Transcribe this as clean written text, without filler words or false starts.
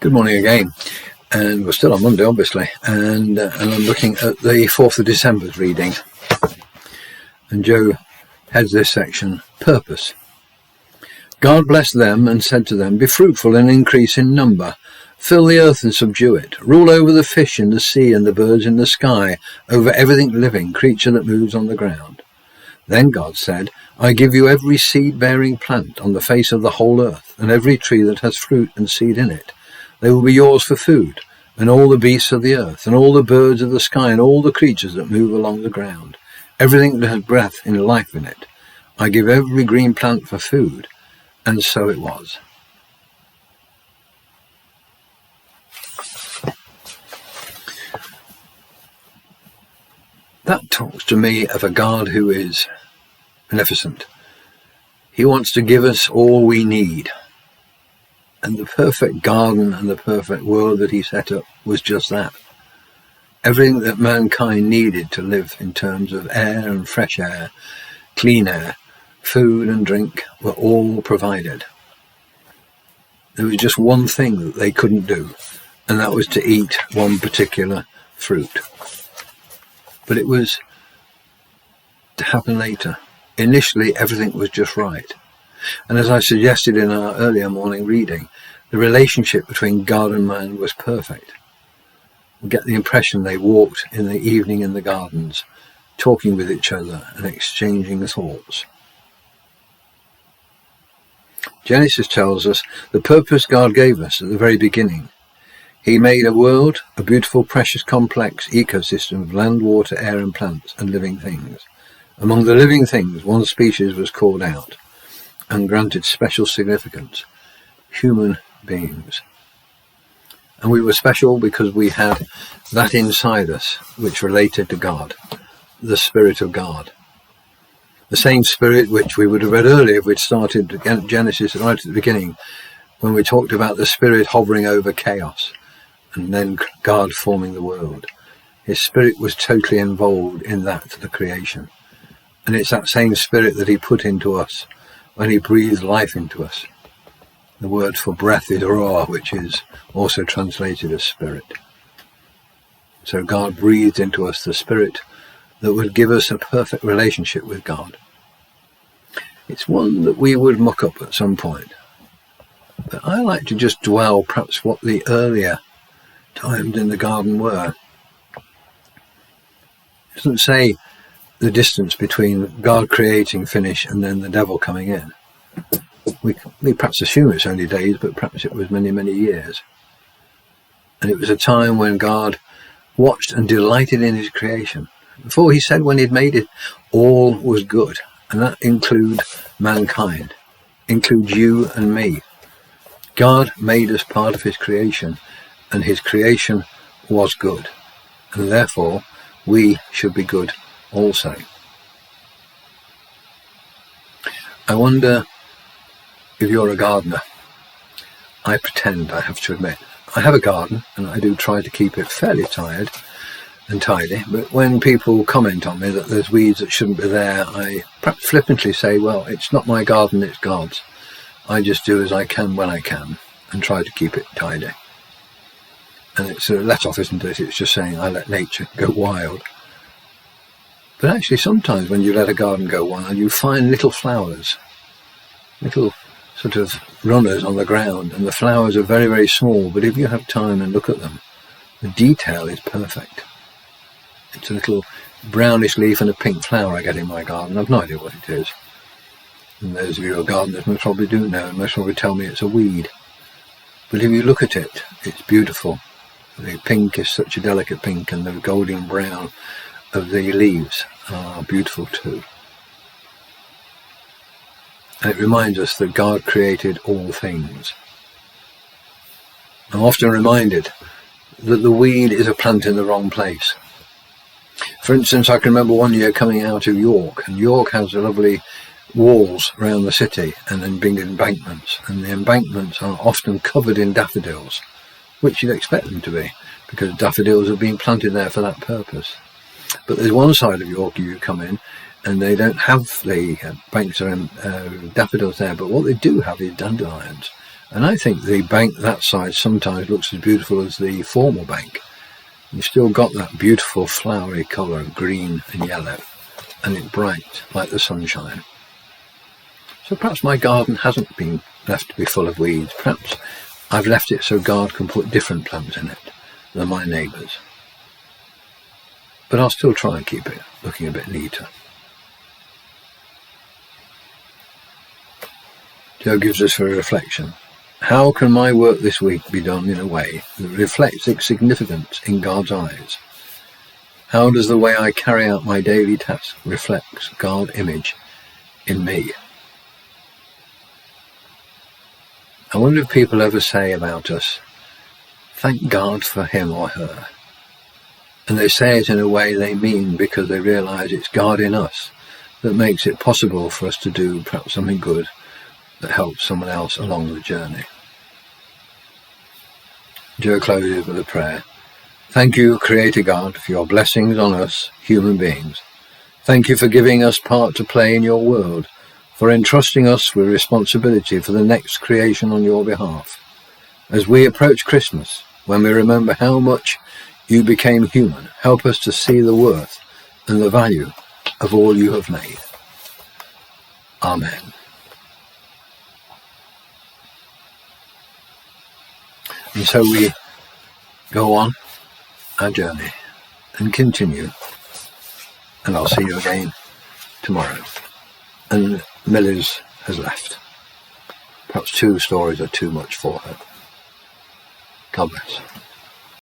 Good morning again, and we're still on Monday obviously, and I'm looking at the 4th of December's reading, and Joe heads this section, Purpose. God blessed them and said to them, "Be fruitful and increase in number, fill the earth and subdue it, rule over the fish in the sea and the birds in the sky, over everything living, creature that moves on the ground." Then God said, "I give you every seed-bearing plant on the face of the whole earth, and every tree that has fruit and seed in it. They will be yours for food, and all the beasts of the earth, and all the birds of the sky, and all the creatures that move along the ground, everything that has breath and life in it. I give every green plant for food." And so it was. That talks to me of a God who is beneficent. He wants to give us all we need. And the perfect garden and the perfect world that he set up was just that. Everything that mankind needed to live in terms of air and fresh air, clean air, food and drink were all provided. There was just one thing that they couldn't do, and that was to eat one particular fruit. But it was to happen later. Initially, everything was just right. And as I suggested in our earlier morning reading, the relationship between God and man was perfect. We get the impression they walked in the evening in the gardens, talking with each other and exchanging thoughts. Genesis tells us the purpose God gave us at the very beginning. He made a world, a beautiful, precious, complex ecosystem of land, water, air and plants and living things. Among the living things, one species was called out and granted special significance: human beings. And we were special because we had that inside us which related to God, the Spirit of God. The same Spirit which we would have read earlier if we'd started Genesis right at the beginning, when we talked about the Spirit hovering over chaos and then God forming the world. His Spirit was totally involved in that, the creation. And it's that same Spirit that he put into us when he breathed life into us. The word for breath is ruah, which is also translated as spirit. So God breathed into us the Spirit that would give us a perfect relationship with God. It's one that we would muck up at some point. But I like to just dwell perhaps what the earlier times in the garden were. It doesn't say the distance between God creating finish and then the devil coming in. We perhaps assume it's only days, but perhaps it was many, many years. And it was a time when God watched and delighted in his creation. Before he said when he'd made it, all was good. And that includes mankind, includes you and me. God made us part of his creation, and his creation was good. And therefore, we should be good also. I wonder if you're a gardener. I pretend, I have to admit. I have a garden and I do try to keep it fairly tired and tidy, but when people comment on me that there's weeds that shouldn't be there, I perhaps flippantly say, well, it's not my garden, it's God's. I just do as I can when I can and try to keep it tidy. And it's a let off, isn't it? It's just saying I let nature go wild. But actually sometimes when you let a garden go wild, you find little flowers, little sort of runners on the ground, and the flowers are very, very small, but if you have time and look at them, the detail is perfect. It's a little brownish leaf and a pink flower I get in my garden. I've no idea what it is. And those of you who are gardeners most probably do know, and most probably tell me it's a weed. But if you look at it, it's beautiful. The pink is such a delicate pink, and the golden brown of the leaves are beautiful too. And it reminds us that God created all things. I'm often reminded that the weed is a plant in the wrong place. For instance, I can remember one year coming out of York, and York has lovely walls around the city and then big embankments, and the embankments are often covered in daffodils, which you'd expect them to be, because daffodils have been planted there for that purpose. But there's one side of York you come in and they don't have the banks of daffodils there, but what they do have is dandelions, And I think the bank that size sometimes looks as beautiful as the formal bank. You've still got that beautiful flowery colour of green and yellow, and it's bright like the sunshine. So perhaps my garden hasn't been left to be full of weeds. Perhaps I've left it so God can put different plants in it than my neighbours. But I'll still try and keep it looking a bit neater. Joe gives us for a reflection. How can my work this week be done in a way that reflects its significance in God's eyes? How does the way I carry out my daily task reflect God's image in me? I wonder if people ever say about us, thank God for him or her. And they say it in a way they mean because they realise it's God in us that makes it possible for us to do perhaps something good that helps someone else along the journey. Joe closes with a prayer. Thank you, Creator God, for your blessings on us, human beings. Thank you for giving us part to play in your world, for entrusting us with responsibility for the next creation on your behalf. As we approach Christmas, when we remember how much you became human, help us to see the worth and the value of all you have made. Amen. And so we go on our journey and continue. And I'll see you again tomorrow. And Millie's has left. Perhaps 2 stories are too much for her. God bless.